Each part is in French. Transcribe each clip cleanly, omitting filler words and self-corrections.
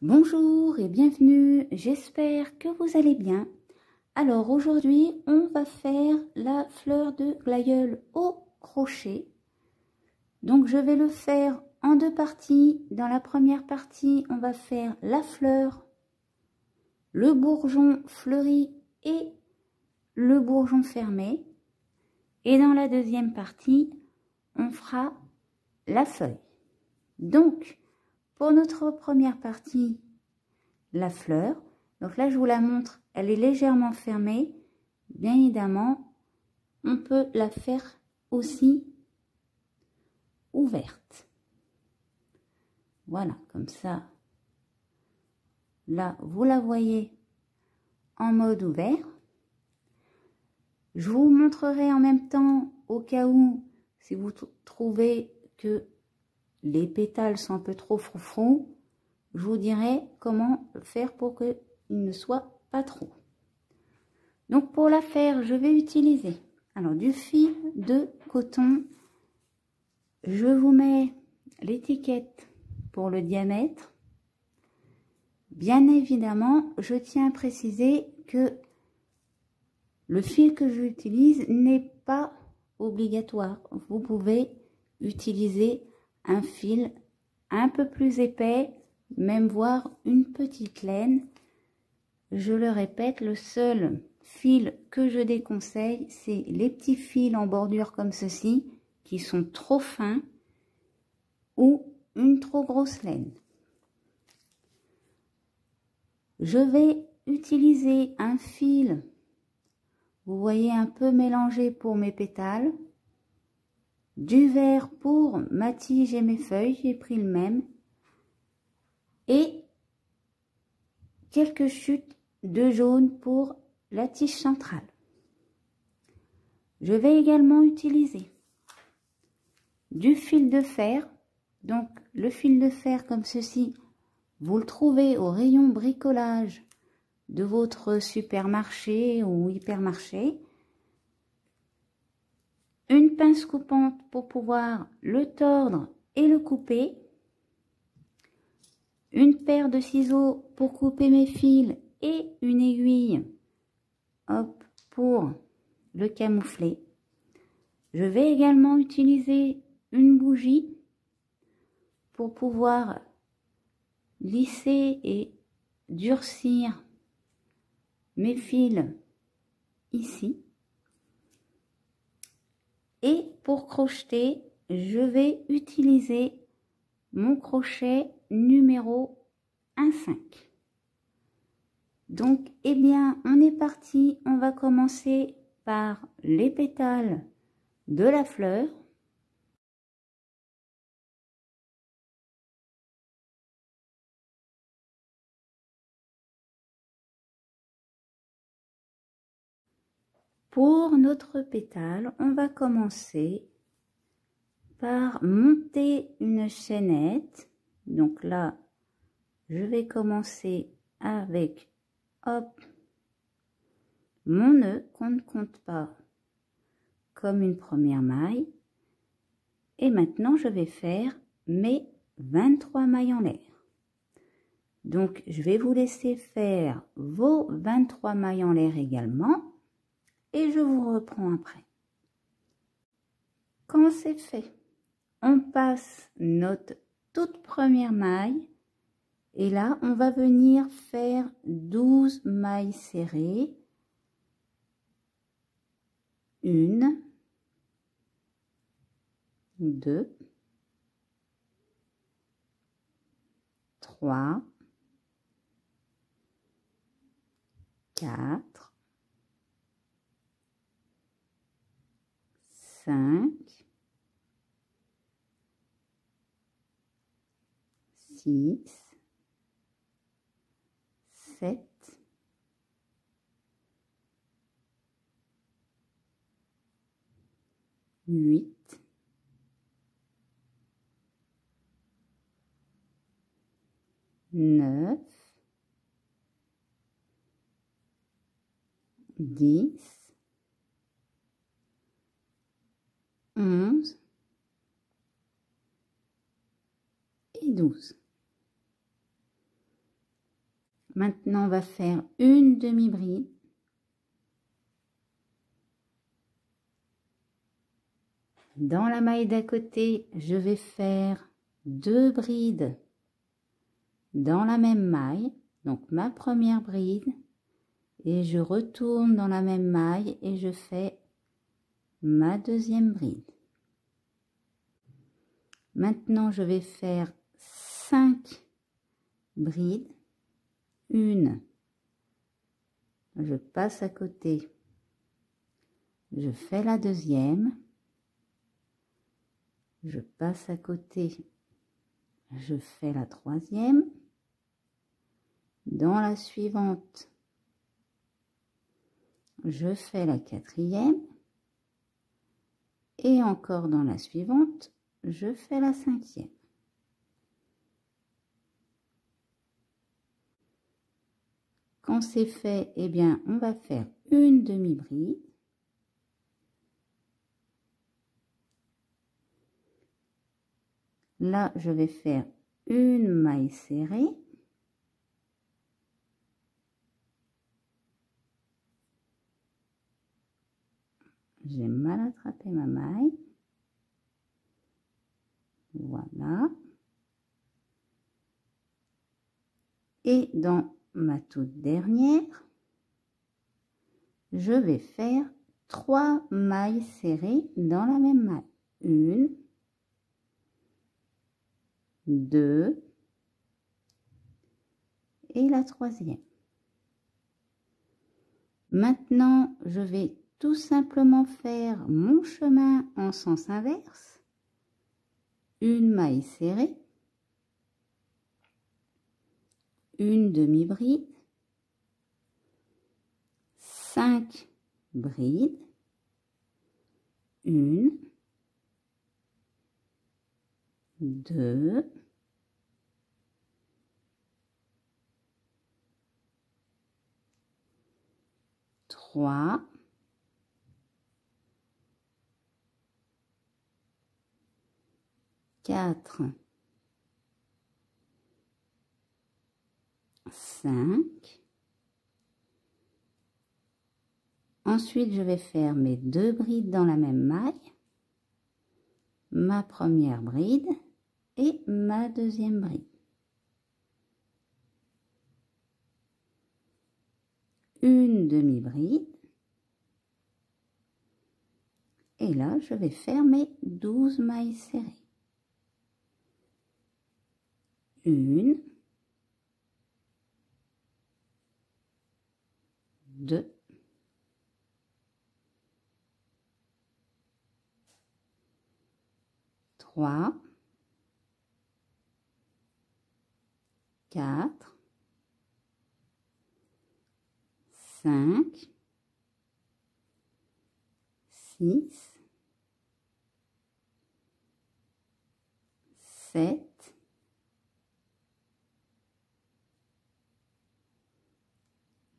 Bonjour et bienvenue, j'espère que vous allez bien. Alors aujourd'hui, on va faire la fleur de glaïeul au crochet. Donc je vais le faire en deux parties. Dans la première partie, on va faire la fleur, le bourgeon fleuri et le bourgeon fermé. Et dans la deuxième partie, on fera la feuille. Donc, pour notre première partie, la fleur, donc là je vous la montre, elle est légèrement fermée. Bien évidemment, on peut la faire aussi ouverte. Voilà, comme ça. Là, vous la voyez en mode ouvert. Je vous montrerai en même temps, au cas où, si vous trouvez que les pétales sont un peu trop froufrous, je vous dirai comment faire pour qu'ils ne soient pas trop. Donc pour la faire, je vais utiliser alors du fil de coton. Je vous mets l'étiquette pour le diamètre. Bien évidemment, je tiens à préciser que le fil que j'utilise n'est pas obligatoire. Vous pouvez utiliser un fil un peu plus épais, même voire une petite laine. Je le répète, le seul fil que je déconseille, c'est les petits fils en bordure comme ceci, qui sont trop fins, ou une trop grosse laine. Je vais utiliser un fil, vous voyez, un peu mélangé pour mes pétales, du vert pour ma tige et mes feuilles, j'ai pris le même, et quelques chutes de jaune pour la tige centrale. Je vais également utiliser du fil de fer. Donc le fil de fer comme ceci, vous le trouvez au rayon bricolage de votre supermarché ou hypermarché. Une pince coupante pour pouvoir le tordre et le couper. Une paire de ciseaux pour couper mes fils et une aiguille, hop, pour le camoufler. Je vais également utiliser une bougie pour pouvoir lisser et durcir mes fils ici. Et pour crocheter, je vais utiliser mon crochet numéro 1,5. Donc, eh bien, on est parti. On va commencer par les pétales de la fleur. Pour notre pétale, on va commencer par monter une chaînette. Donc là, je vais commencer avec, hop, mon nœud qu'on ne compte pas comme une première maille. Et maintenant, je vais faire mes 23 mailles en l'air. Donc, je vais vous laisser faire vos 23 mailles en l'air également. Et je vous reprends après. Quand c'est fait, on passe notre toute première maille. Et là, on va venir faire 12 mailles serrées. 1, 2, 3, 4, 5, 6, 7, 8, 9, 10, 11 et 12. Maintenant, on va faire une demi-bride. Dans la maille d'à côté, je vais faire 2 brides dans la même maille. Donc, ma première bride. Et je retourne dans la même maille et je fais ma deuxième bride. Maintenant, je vais faire 5 brides. Une, je passe à côté, je fais la deuxième, je passe à côté, je fais la troisième. Dans la suivante, je fais la quatrième. Et encore dans la suivante, je fais la cinquième. Quand c'est fait, eh bien, on va faire une demi-bride. Là, je vais faire une maille serrée. J'ai mal attrapé ma maille. Voilà. Et dans ma toute dernière, je vais faire 3 mailles serrées dans la même maille. 1, 2 et la troisième. Maintenant, je vais tout simplement faire mon chemin en sens inverse. Une maille serrée, une demi-bride, 5 brides, 1, 2, 3, 4, 5. Ensuite, je vais faire mes 2 brides dans la même maille, ma première bride et ma deuxième bride. Une demi-bride. Et là, je vais faire mes 12 mailles serrées. 1, 2, 3, 4, 5, 6, 7,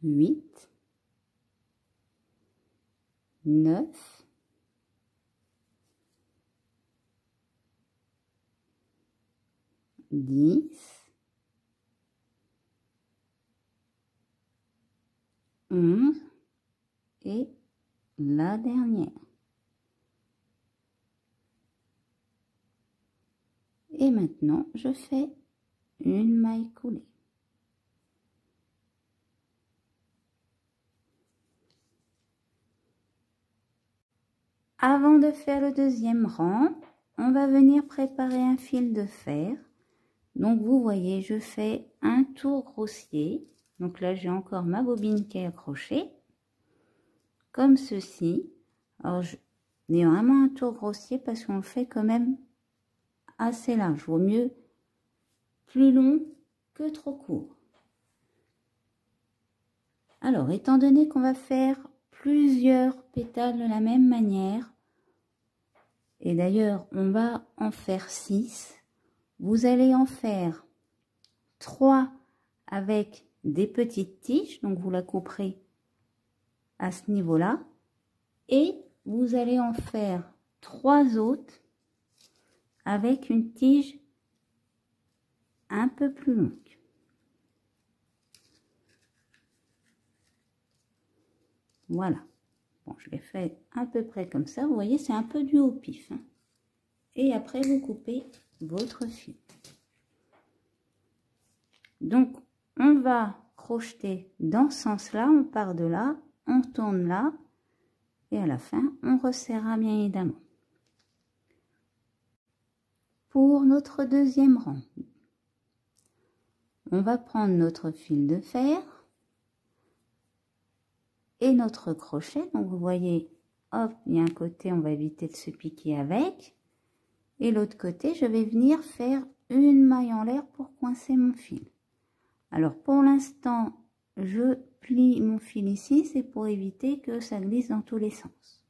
8, 9, 10, 11 et la dernière. Et maintenant, je fais une maille coulée. Avant de faire le deuxième rang, on va venir préparer un fil de fer. Donc vous voyez, je fais un tour grossier. Donc là, j'ai encore ma bobine qui est accrochée, comme ceci. Alors, je mets vraiment un tour grossier parce qu'on le fait quand même assez large. Vaut mieux plus long que trop court. Alors, étant donné qu'on va faire plusieurs pétales de la même manière, et d'ailleurs, on va en faire 6, vous allez en faire 3 avec des petites tiges, donc vous la couperez à ce niveau-là, et vous allez en faire 3 autres avec une tige un peu plus longue. Voilà. Bon, je l'ai fait à peu près comme ça. Vous voyez, c'est un peu du au pif. Hein. Et après, vous coupez votre fil. Donc, on va crocheter dans ce sens-là. On part de là, on tourne là. Et à la fin, on resserrera bien évidemment. Pour notre deuxième rang, on va prendre notre fil de fer et notre crochet. Donc, vous voyez, hop, il y a un côté, on va éviter de se piquer avec. Et l'autre côté, je vais venir faire une maille en l'air pour coincer mon fil. Alors, pour l'instant, je plie mon fil ici, c'est pour éviter que ça glisse dans tous les sens.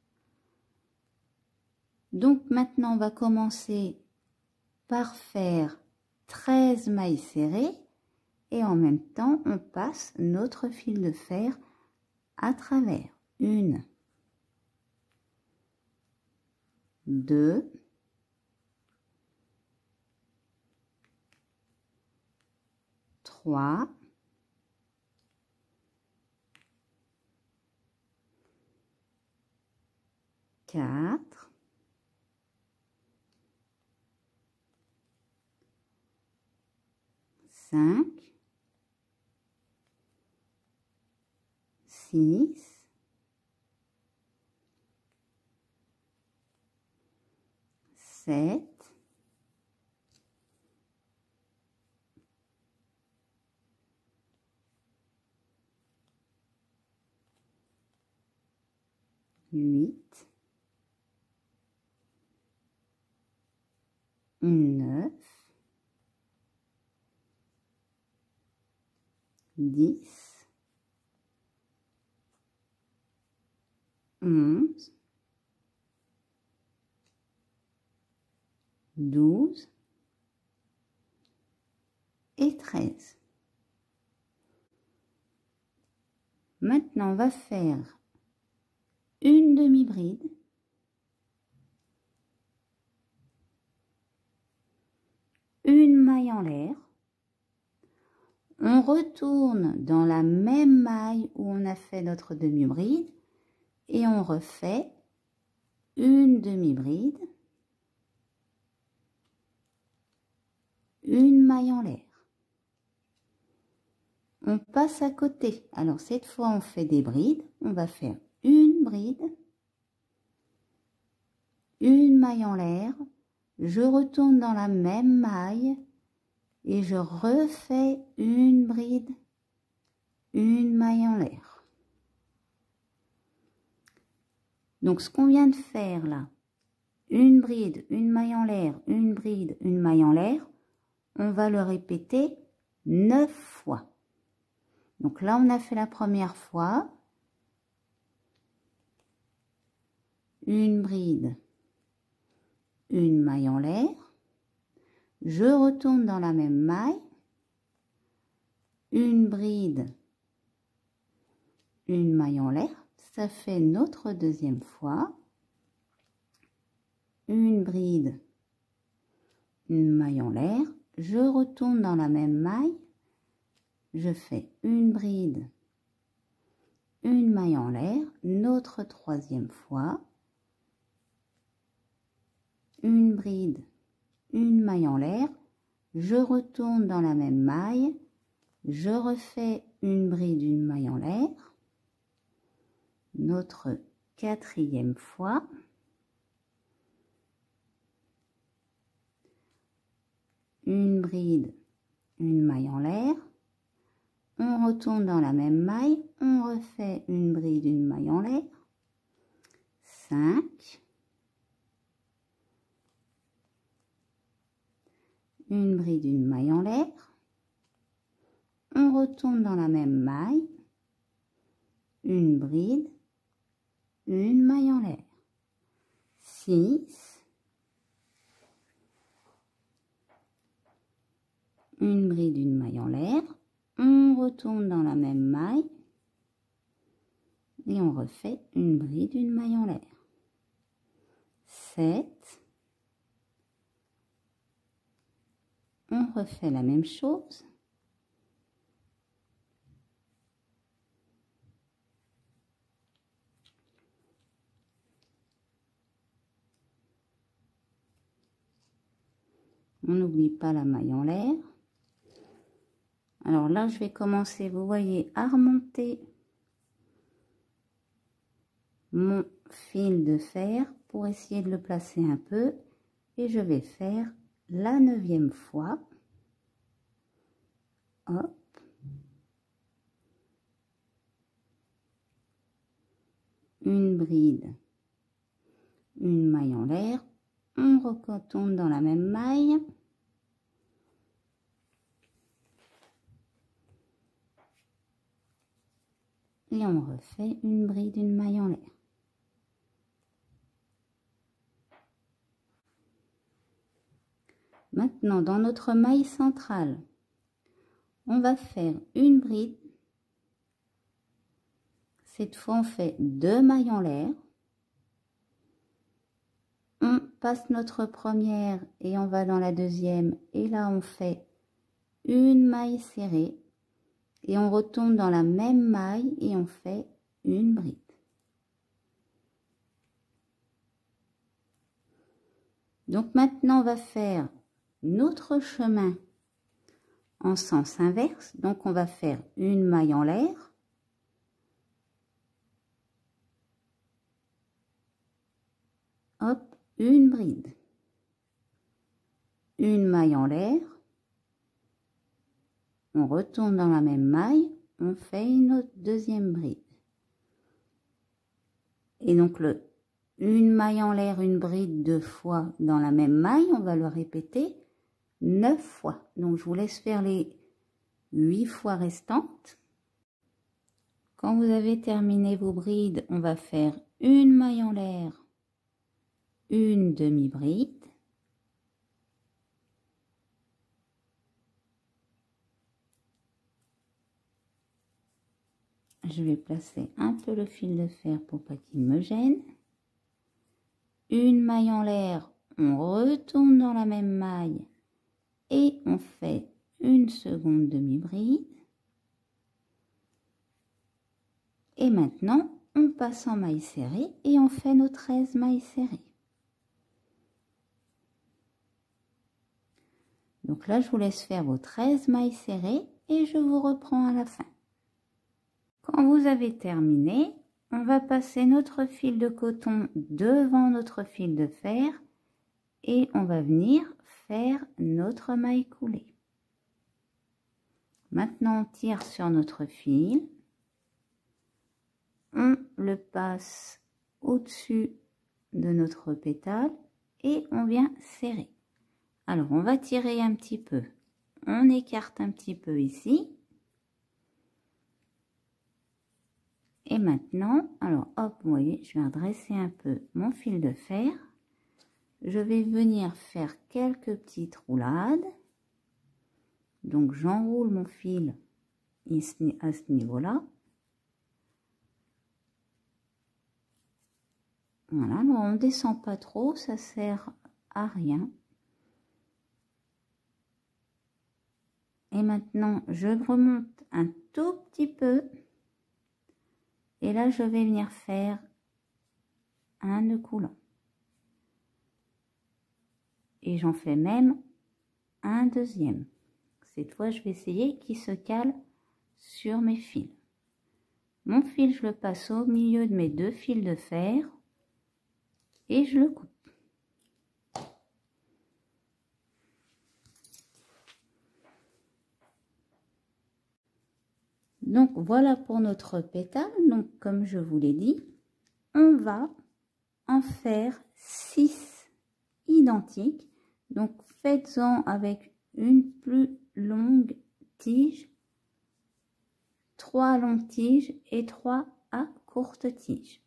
Donc, maintenant, on va commencer par faire 13 mailles serrées et en même temps, on passe notre fil de fer à travers. 1, 2, 3, 4, 5, 6, 7, 8, 9, 10, 11, 12 et 13. Maintenant, on va faire une demi-bride, une maille en l'air, on retourne dans la même maille où on a fait notre demi-bride et on refait une demi-bride, une maille en l'air. On passe à côté. Alors cette fois on fait des brides, on va faire une bride, une maille en l'air, je retourne dans la même maille et je refais une bride, une maille en l'air. Donc ce qu'on vient de faire là, une bride, une maille en l'air, une bride, une maille en l'air, on va le répéter 9 fois. Donc là on a fait la première fois, une bride, une maille en l'air, je retourne dans la même maille, une bride, une maille en l'air, ça fait notre deuxième fois, une bride, une maille en l'air, je retourne dans la même maille, je fais une bride, une maille en l'air, notre troisième fois, une bride, une maille en l'air, je retourne dans la même maille, je refais une bride, une maille en l'air, notre quatrième fois, une bride, une maille en l'air, on retourne dans la même maille, on refait une bride, une maille en l'air, 5, une bride, une maille en l'air, on retourne dans la même maille, une bride, une maille en l'air, 6, une bride, une maille en l'air, on retourne dans la même maille et on refait une bride, une maille en l'air, 7, on refait la même chose, On n'oublie pas la maille en l'air. Alors là, je vais commencer, vous voyez, à remonter mon fil de fer pour essayer de le placer un peu. Et je vais faire la 9e fois. Hop. Une bride, une maille en l'air. On retourne dans la même maille. Et on refait une bride, une maille en l'air. Maintenant, dans notre maille centrale, on va faire une bride. Cette fois, on fait 2 mailles en l'air. On passe notre première et on va dans la deuxième. Et là, on fait une maille serrée. Et on retourne dans la même maille et on fait une bride. Donc maintenant, on va faire notre chemin en sens inverse. Donc on va faire une maille en l'air. Hop, une bride. Une maille en l'air. On retourne dans la même maille, on fait une autre deuxième bride. Et donc une maille en l'air, une bride 2 fois dans la même maille, on va le répéter 9 fois. Donc je vous laisse faire les 8 fois restantes. Quand vous avez terminé vos brides, on va faire une maille en l'air, une demi-bride. Je vais placer un peu le fil de fer pour pas qu'il me gêne. Une maille en l'air, on retourne dans la même maille et on fait une seconde demi-bride. Et maintenant, on passe en maille serrée et on fait nos 13 mailles serrées. Donc là, je vous laisse faire vos 13 mailles serrées et je vous reprends à la fin. Quand vous avez terminé, on va passer notre fil de coton devant notre fil de fer et on va venir faire notre maille coulée. Maintenant, on tire sur notre fil, on le passe au-dessus de notre pétale et on vient serrer. Alors, on va tirer un petit peu, on écarte un petit peu ici. Et maintenant, alors hop, vous voyez, je vais redresser un peu mon fil de fer. Je vais venir faire quelques petites roulades. Donc j'enroule mon fil ici, à ce niveau-là. Voilà, alors on ne descend pas trop, ça sert à rien. Et maintenant, je remonte un tout petit peu. Et là, je vais venir faire un nœud coulant. Et j'en fais même un deuxième. Cette fois, je vais essayer qu'il se cale sur mes fils. Mon fil, je le passe au milieu de mes 2 fils de fer et je le coupe. Donc voilà pour notre pétale. Donc comme je vous l'ai dit, on va en faire 6 identiques. Donc faites-en avec une plus longue tige, 3 longues tiges et 3 à courte tige.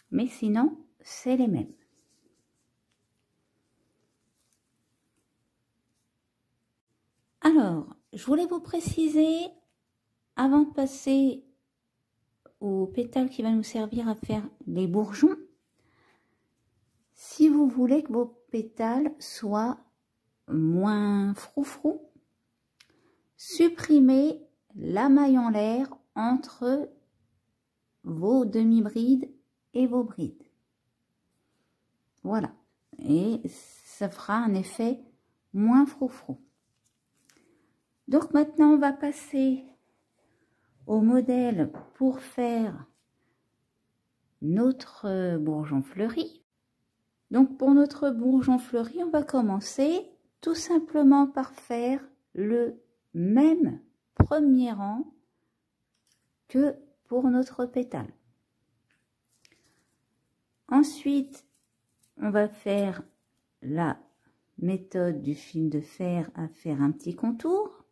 Mais sinon, c'est les mêmes. Alors, je voulais vous préciser, avant de passer au pétale qui va nous servir à faire les bourgeons, si vous voulez que vos pétales soient moins froufrou, supprimez la maille en l'air entre vos demi-brides et vos brides. Voilà. Et ça fera un effet moins froufrou. Donc maintenant, on va passer au modèle pour faire notre bourgeon fleuri. Donc pour notre bourgeon fleuri, on va commencer tout simplement par faire le même premier rang que pour notre pétale. Ensuite, on va faire la méthode du fil de fer à faire un petit contour.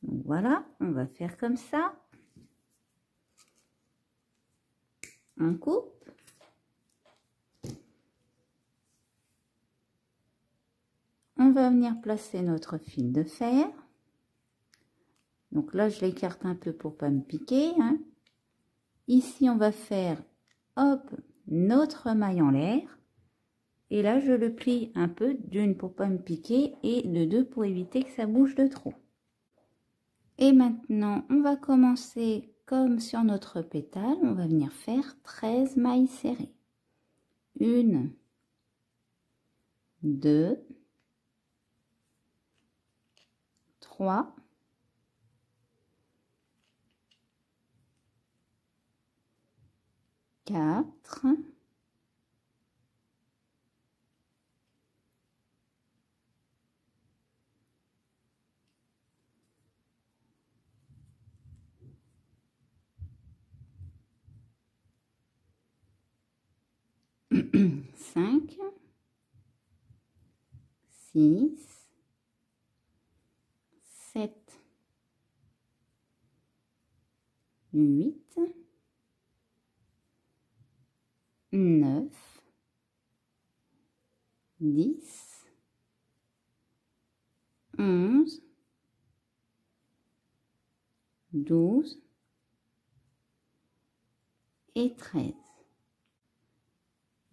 Donc voilà, on va faire comme ça. On coupe. On va venir placer notre fil de fer. Donc là, je l'écarte un peu pour pas me piquer, hein. Ici, on va faire, hop, notre maille en l'air. Et là, je le plie un peu, d'une pour pas me piquer et de deux pour éviter que ça bouge de trop. Et maintenant, on va commencer comme sur notre pétale. On va venir faire 13 mailles serrées. 1, 2, 3, 4, 5, 6, 7, 8, 9, 10, 11, 12 et 13.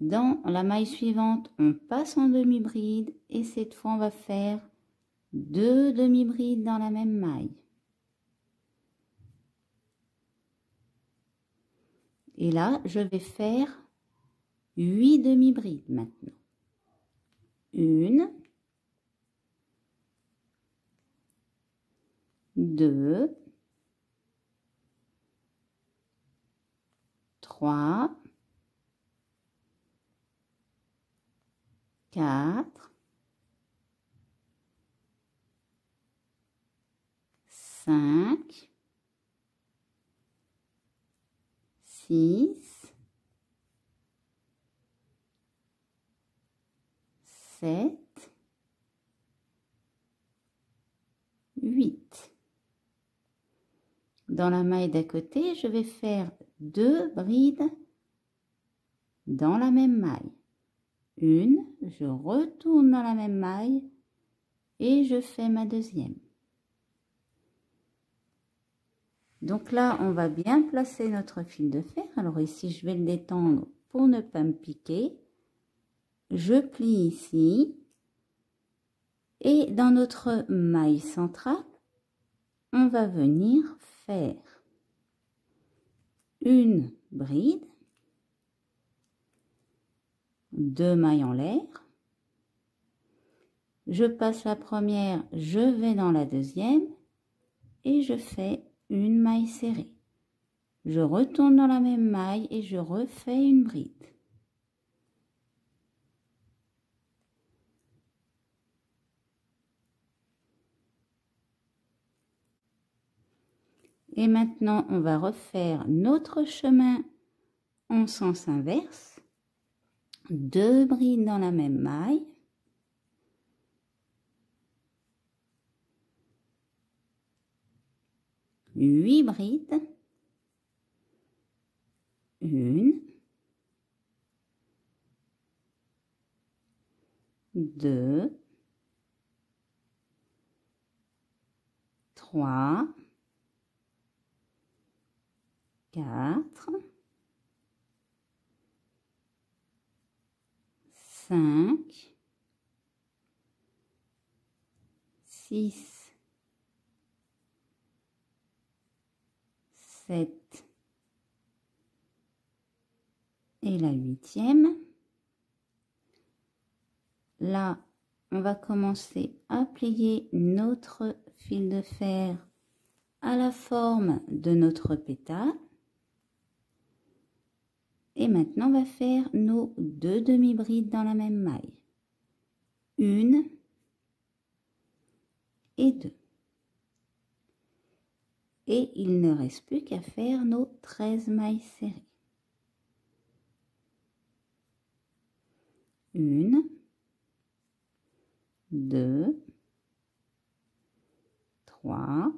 Dans la maille suivante, on passe en demi-bride et cette fois, on va faire 2 demi-brides dans la même maille. Et là, je vais faire 8 demi-brides maintenant. 1, 2, 3, 4, 5, 6, 7, 8. Dans la maille d'à côté, je vais faire 2 brides dans la même maille. Une, je retourne dans la même maille et je fais ma deuxième. Donc là, on va bien placer notre fil de fer. Alors ici, je vais le détendre pour ne pas me piquer. Je plie ici. Et dans notre maille centrale, on va venir faire une bride, 2 mailles en l'air. Je passe la première, je vais dans la deuxième et je fais une maille serrée. Je retourne dans la même maille et je refais une bride. Et maintenant, on va refaire notre chemin en sens inverse. 2 brides dans la même maille. Huit brides. 1, 2, 3, 4, 5, 6, 7 et la 8e. Là, on va commencer à plier notre fil de fer à la forme de notre pétale. Et maintenant, on va faire nos 2 demi-brides dans la même maille. 1 et 2. Et il ne reste plus qu'à faire nos 13 mailles serrées. 1, 2, 3,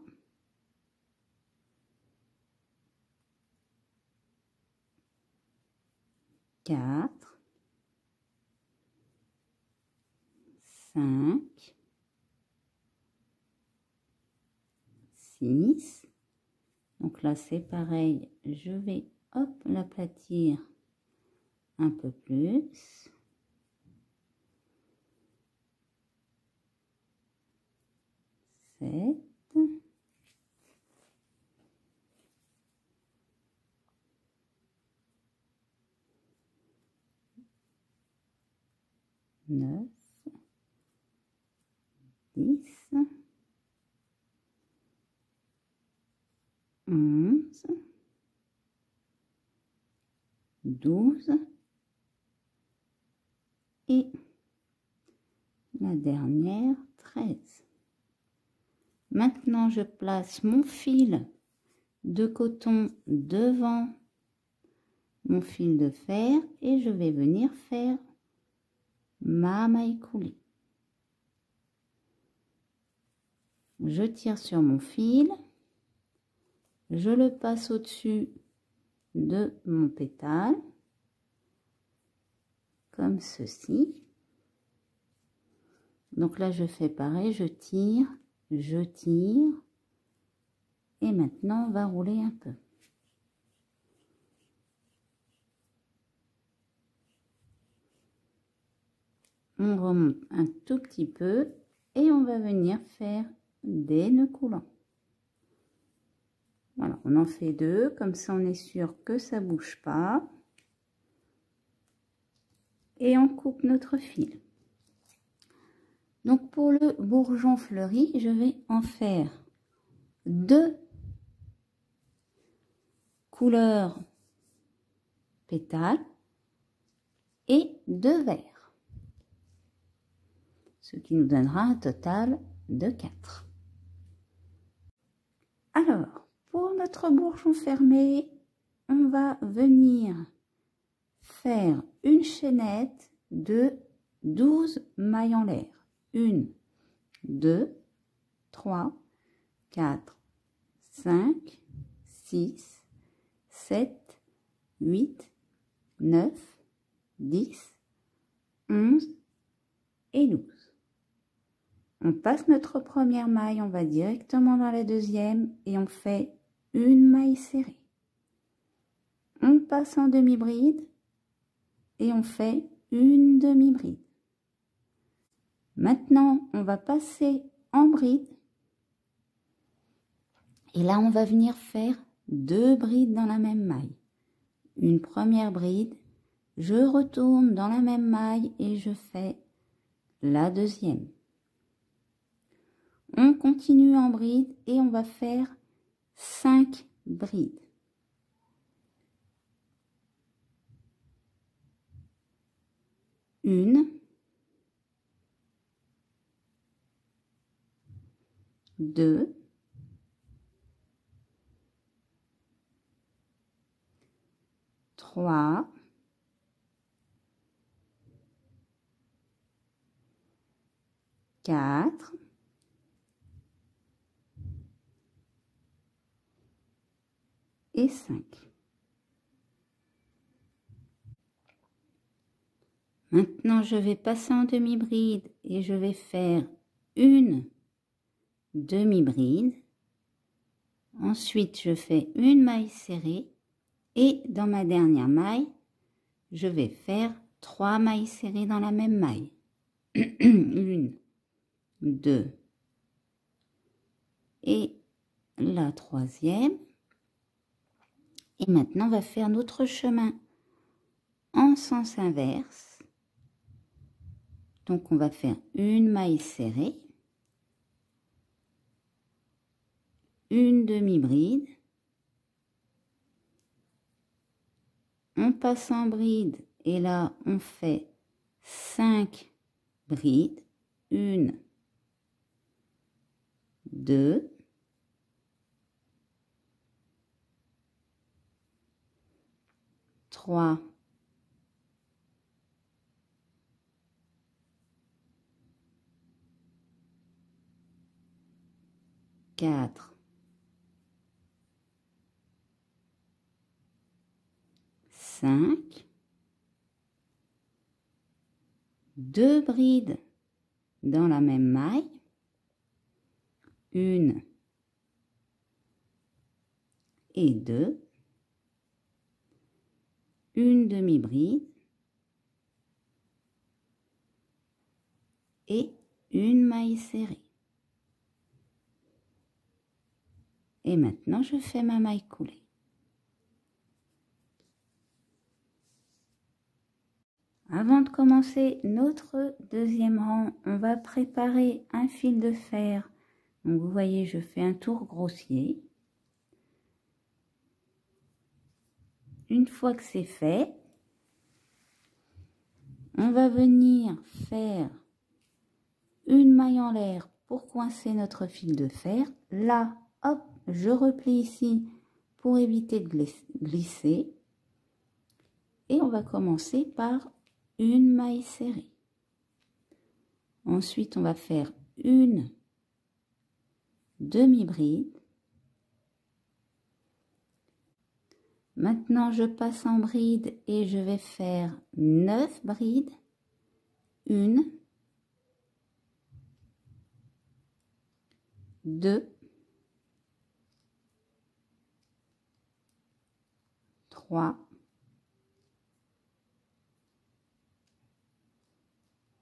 4, 5, 6. Donc là, c'est pareil. Je vais, hop, l'aplatir un peu plus. 7. 9, 10, 11, 12 et la dernière 13. Maintenant, je place mon fil de coton devant mon fil de fer et je vais venir faire ma maille coulée. Je tire sur mon fil, je le passe au-dessus de mon pétale, comme ceci. Donc là, je fais pareil, je tire, et maintenant, on va rouler un peu. On remonte un tout petit peu et on va venir faire des nœuds coulants. Voilà, on en fait 2, comme ça on est sûr que ça bouge pas. Et on coupe notre fil. Donc pour le bourgeon fleuri, je vais en faire 2 couleurs pétales et 2 verts. Ce qui nous donnera un total de 4. Alors, pour notre bourgeon fermé, on va venir faire une chaînette de 12 mailles en l'air. 1, 2, 3, 4, 5, 6, 7, 8, 9, 10, 11 et 12. On passe notre première maille, on va directement dans la deuxième et on fait une maille serrée. On passe en demi-bride et on fait une demi-bride. Maintenant, on va passer en bride et là, on va venir faire 2 brides dans la même maille. Une première bride, je retourne dans la même maille et je fais la deuxième. On continue en bride et on va faire 5 brides. Une, 2, 3, 4, 5. Maintenant, je vais passer en demi-bride et je vais faire une demi-bride. Ensuite, je fais une maille serrée et dans ma dernière maille, je vais faire 3 mailles serrées dans la même maille. 1, 2 et la troisième. Et maintenant, on va faire notre chemin en sens inverse Donc on va faire une maille serrée, une demi-bride, on passe en bride et là on fait 5 brides, 1, 2, 3, 4, 5, 2 brides dans la même maille, 1 et 2, une demi-bride et une maille serrée. Et maintenant, je fais ma maille coulée. Avant de commencer notre deuxième rang, on va préparer un fil de fer. Donc, vous voyez, je fais un tour grossier. Une fois que c'est fait, on va venir faire une maille en l'air pour coincer notre fil de fer. Là, hop, je replie ici pour éviter de glisser. Et on va commencer par une maille serrée. Ensuite, on va faire une demi-bride. Maintenant, je passe en bride et je vais faire 9 brides. 1, 2, 3,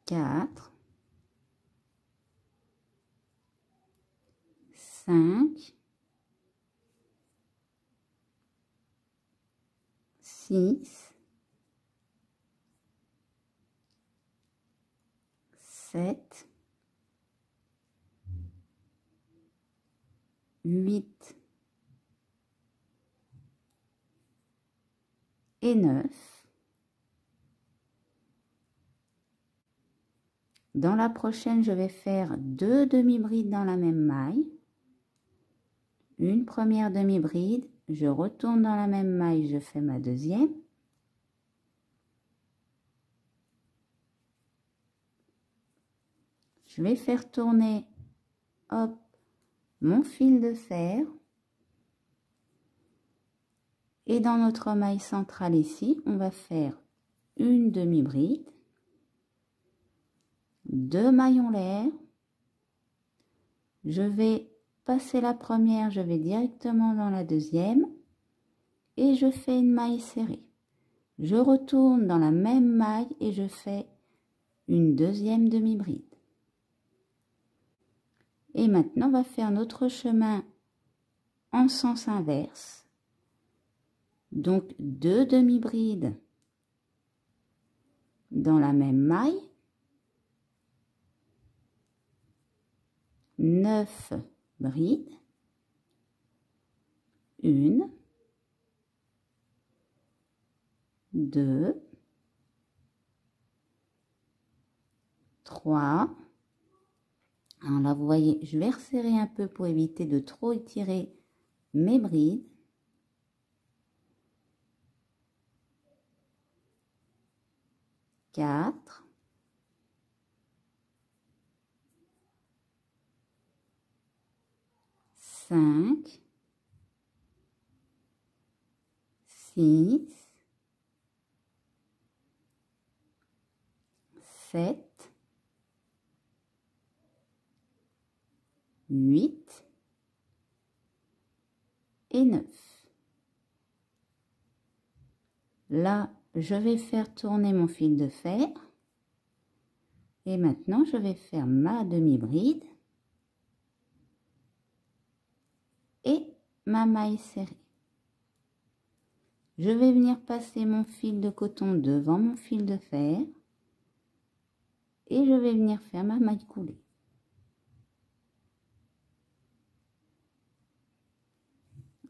4, 5, 6, 7, 8 et 9. Dans la prochaine, je vais faire 2 demi-brides dans la même maille. Une première demi-bride, je retourne dans la même maille, je fais ma deuxième. Je vais faire tourner, hop, mon fil de fer. Et dans notre maille centrale ici, on va faire une demi-bride, 2 mailles en l'air. Je vais passer la première, je vais directement dans la deuxième et je fais une maille serrée. Je retourne dans la même maille et je fais une deuxième demi-bride. Et maintenant, on va faire notre chemin en sens inverse. Donc 2 demi-brides dans la même maille, 9 brides, 1, 2, 3. Alors là, vous voyez, je vais resserrer un peu pour éviter de trop étirer mes brides. 4, 5, 6, 7, 8 et 9. Là, je vais faire tourner mon fil de fer. Et maintenant, je vais faire ma demi-bride et ma maille serrée. Je vais venir passer mon fil de coton devant mon fil de fer. et je vais venir faire ma maille coulée.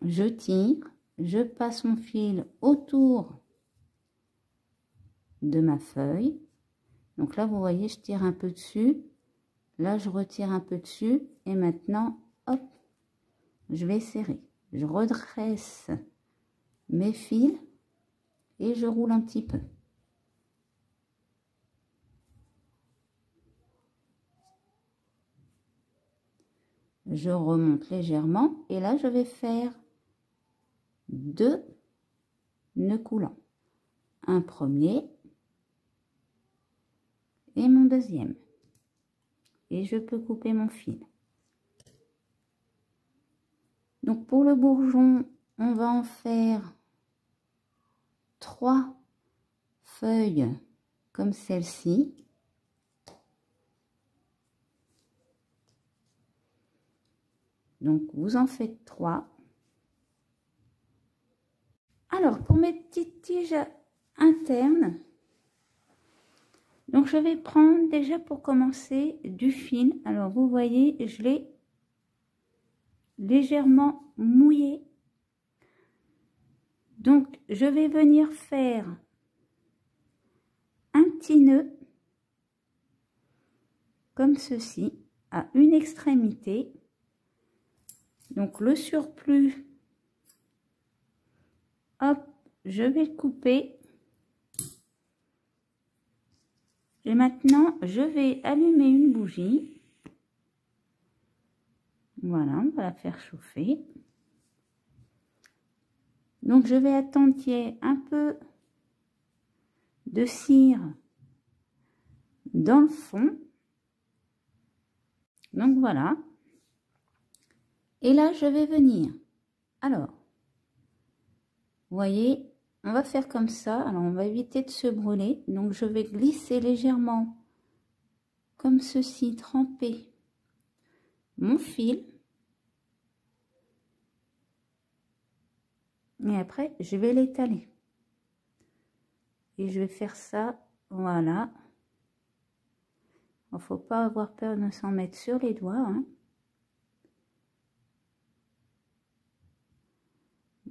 Je tire, je passe mon fil autour de ma feuille. Donc là, vous voyez, je tire un peu dessus. Là, je retire un peu dessus. Et maintenant, hop, je vais serrer. Je redresse mes fils et je roule un petit peu. Je remonte légèrement et là, je vais faire 2 nœuds coulants. Un premier et mon deuxième. Et je peux couper mon fil. Donc pour le bourgeon, on va en faire 3 feuilles comme celle-ci. Donc vous en faites 3. Alors pour mes petites tiges internes, donc je vais prendre déjà pour commencer du fil. Alors vous voyez, je l'ai légèrement mouillé. Donc je vais venir faire un petit nœud comme ceci à une extrémité. Donc le surplus, hop, je vais le couper. Et maintenant, je vais allumer une bougie. Voilà, on va la faire chauffer. Donc je vais attendre qu'il y ait un peu de cire dans le fond. Donc voilà. Et là, je vais venir. Alors, vous voyez, on va faire comme ça. Alors, on va éviter de se brûler. Donc, je vais glisser légèrement, comme ceci, tremper mon fil. Et après, je vais l'étaler. Et je vais faire ça, voilà. Il ne faut pas avoir peur de s'en mettre sur les doigts, hein.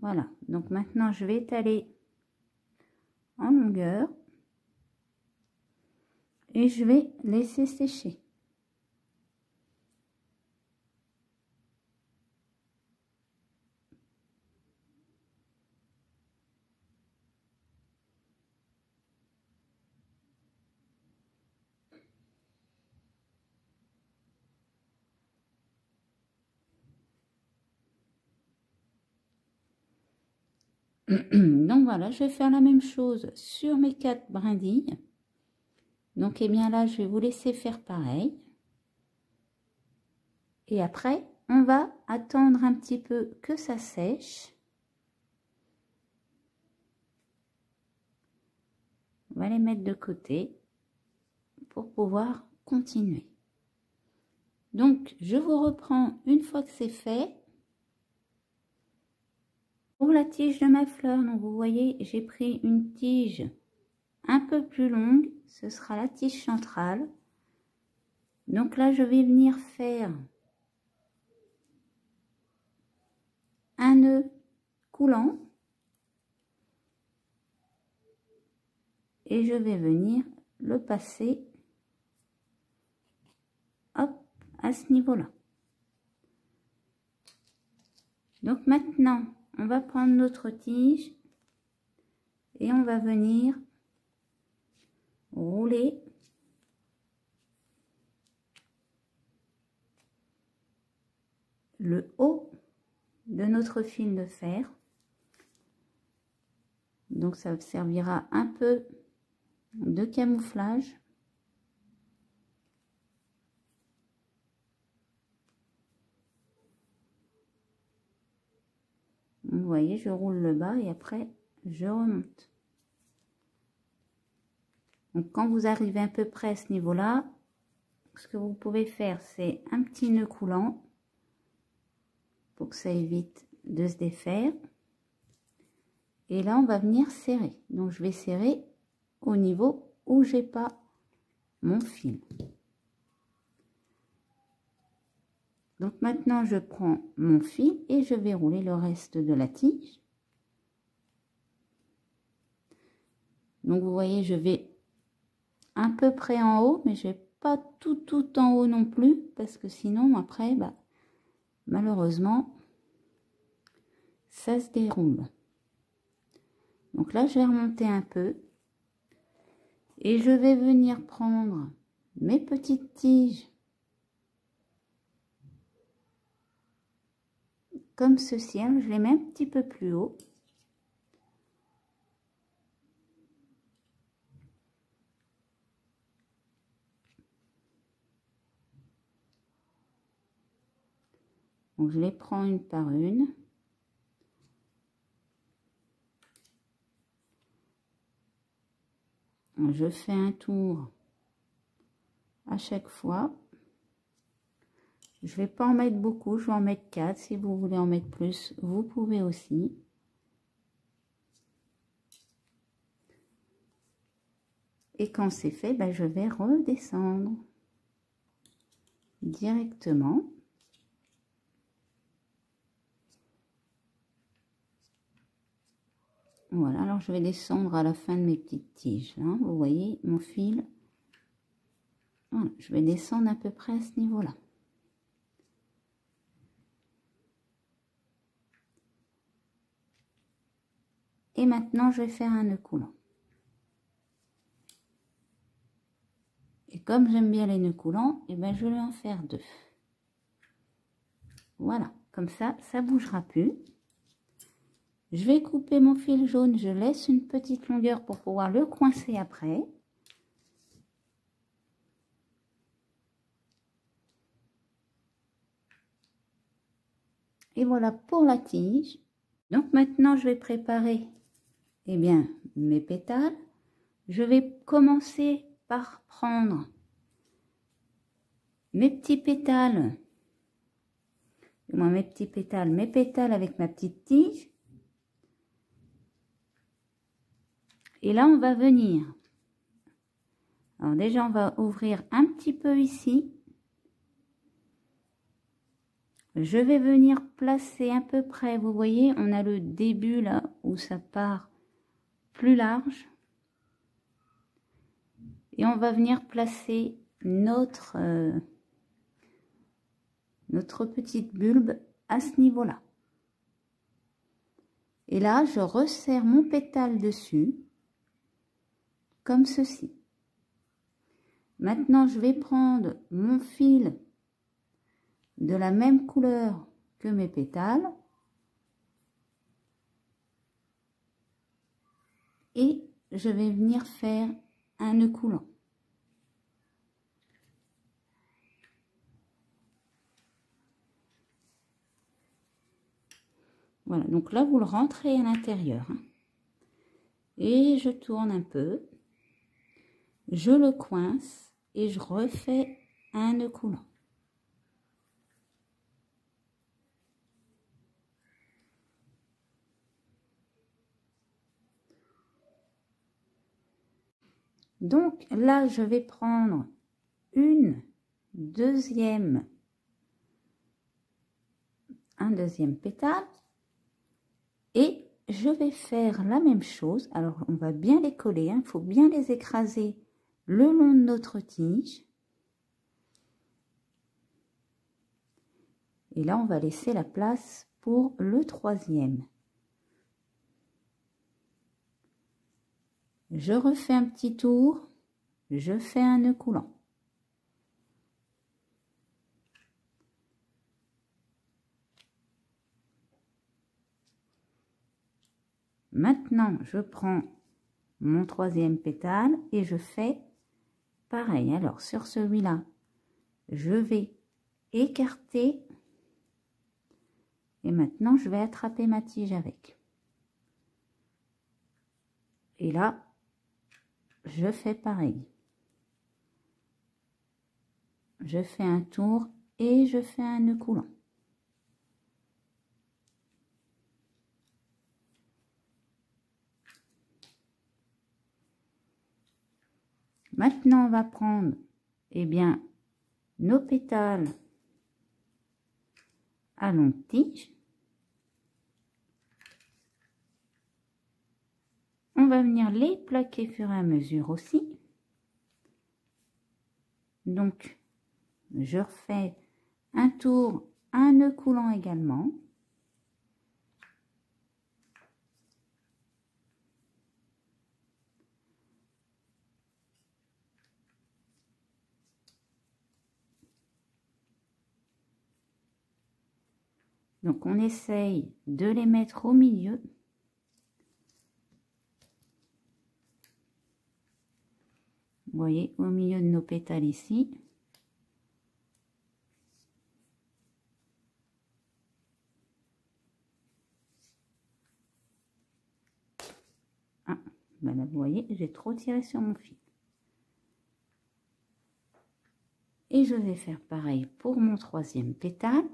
Voilà, donc maintenant je vais étaler en longueur et je vais laisser sécher. Donc voilà, je vais faire la même chose sur mes 4 brindilles. Donc et bien là, je vais vous laisser faire pareil. Et après, on va attendre un petit peu que ça sèche. On va les mettre de côté pour pouvoir continuer. Donc, je vous reprends une fois que c'est fait. Pour la tige de ma fleur, donc vous voyez, j'ai pris une tige un peu plus longue. Ce sera la tige centrale. Donc là, je vais venir faire un nœud coulant. Et je vais venir le passer, hop, à ce niveau-là. Donc maintenant, on va prendre notre tige et on va venir rouler le haut de notre fil de fer. Donc ça servira un peu de camouflage. Vous voyez, je roule le bas et après je remonte. Donc quand vous arrivez à peu près à ce niveau-là, ce que vous pouvez faire, c'est un petit nœud coulant pour que ça évite de se défaire. Et là, on va venir serrer. Donc je vais serrer au niveau où j'ai pas mon fil. Donc maintenant, je prends mon fil et je vais rouler le reste de la tige. Donc vous voyez, je vais à peu près en haut, mais je vais pas tout en haut non plus, parce que sinon après, bah, malheureusement, ça se déroule. Donc là, je vais remonter un peu et je vais venir prendre mes petites tiges comme ceci. Alors, je les mets un petit peu plus haut. Donc, je les prends une par une. Je fais un tour à chaque fois. Je vais pas en mettre beaucoup, je vais en mettre 4. Si vous voulez en mettre plus, vous pouvez aussi. Et quand c'est fait, ben, je vais redescendre directement. Voilà, alors je vais descendre à la fin de mes petites tiges. Là, vous voyez mon fil. Voilà, je vais descendre à peu près à ce niveau-là. Et maintenant, je vais faire un nœud coulant. Et comme j'aime bien les nœuds coulants, et ben je vais en faire 2. Voilà, comme ça bougera plus. Je vais couper mon fil jaune, je laisse une petite longueur pour pouvoir le coincer après. Et voilà pour la tige. Donc maintenant, je vais préparer bien, mes pétales. Je vais commencer par prendre mes petits pétales. Mes pétales avec ma petite tige. Et là, on va venir. Alors déjà, on va ouvrir un petit peu ici. Je vais venir placer à peu près, vous voyez, on a le début là où ça part plus large. Et on va venir placer notre petite bulbe à ce niveau-là. Et là, je resserre mon pétale dessus, comme ceci. Maintenant, je vais prendre mon fil de la même couleur que mes pétales. Et je vais venir faire un nœud coulant. Voilà, donc là, vous le rentrez à l'intérieur. Hein. Et je tourne un peu. Je le coince et je refais un nœud coulant. Donc là, je vais prendre un deuxième pétale et je vais faire la même chose. Alors, on va bien les coller, hein. Il faut bien les écraser le long de notre tige. Et là, on va laisser la place pour le troisième. Je refais un petit tour, je fais un nœud coulant. Maintenant, je prends mon troisième pétale et je fais pareil. Alors, sur celui-là, je vais écarter et maintenant, je vais attraper ma tige avec. Et là, je fais pareil. Je fais un tour et je fais un nœud coulant. Maintenant, on va prendre, eh bien, nos pétales à longue tige. On va venir les plaquer au fur et à mesure aussi. Donc, je refais un tour, un nœud coulant également. Donc, on essaye de les mettre au milieu. Vous voyez, au milieu de nos pétales ici. Ah, ben là, vous voyez, j'ai trop tiré sur mon fil. Et je vais faire pareil pour mon troisième pétale.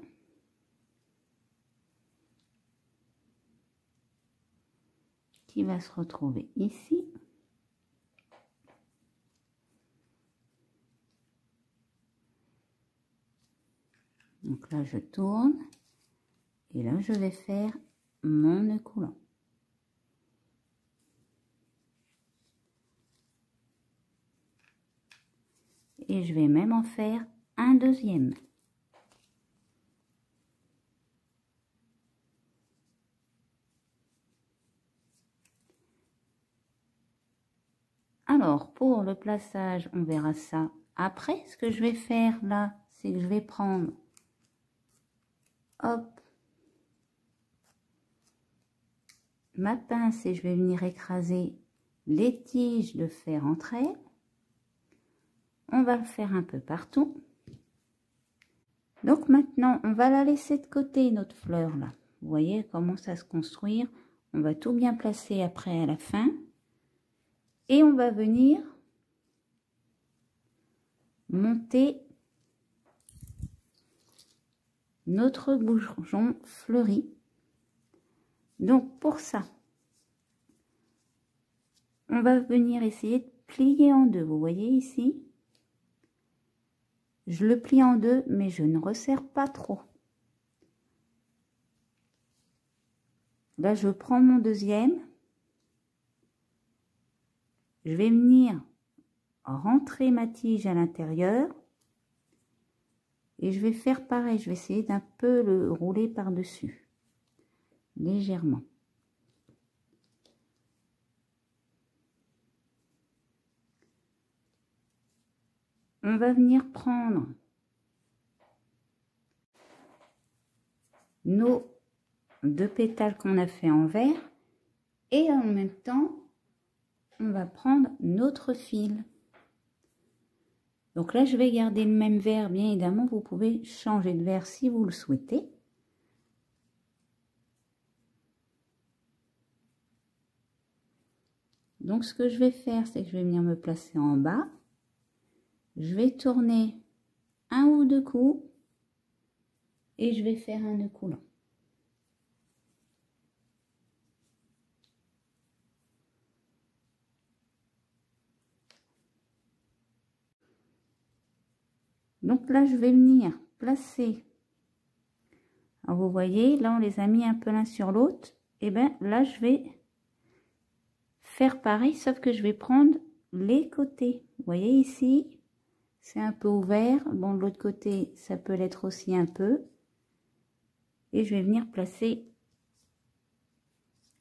Qui va se retrouver ici. Donc là, je tourne. Et là, je vais faire mon nœud coulant. Et je vais même en faire un deuxième. Alors, pour le plaçage, on verra ça après. Ce que je vais faire là, c'est que je vais prendre, hop, ma pince et je vais venir écraser les tiges de fer entre elles. On va le faire un peu partout. Donc maintenant, on va la laisser de côté, notre fleur là. Vous voyez, elle commence à se construire. On va tout bien placer après à la fin. Et on va venir monter notre bourgeon fleuri. Donc pour ça, on va venir essayer de plier en deux. Vous voyez ici, je le plie en deux, mais je ne resserre pas trop. Là, je prends mon deuxième. Je vais venir rentrer ma tige à l'intérieur. Et je vais faire pareil. Je vais essayer d'un peu le rouler par-dessus. Légèrement. On va venir prendre nos deux pétales qu'on a fait en vert et en même temps on va prendre notre fil. Donc là je vais garder le même vert, bien évidemment vous pouvez changer de vert si vous le souhaitez. Donc ce que je vais faire, c'est que je vais venir me placer en bas, je vais tourner un ou deux coups et je vais faire un nœud coulant. Donc là, je vais venir placer. Alors vous voyez, là, on les a mis un peu l'un sur l'autre. Et bien là, je vais faire pareil, sauf que je vais prendre les côtés. Vous voyez ici, c'est un peu ouvert. Bon, de l'autre côté, ça peut l'être aussi un peu. Et je vais venir placer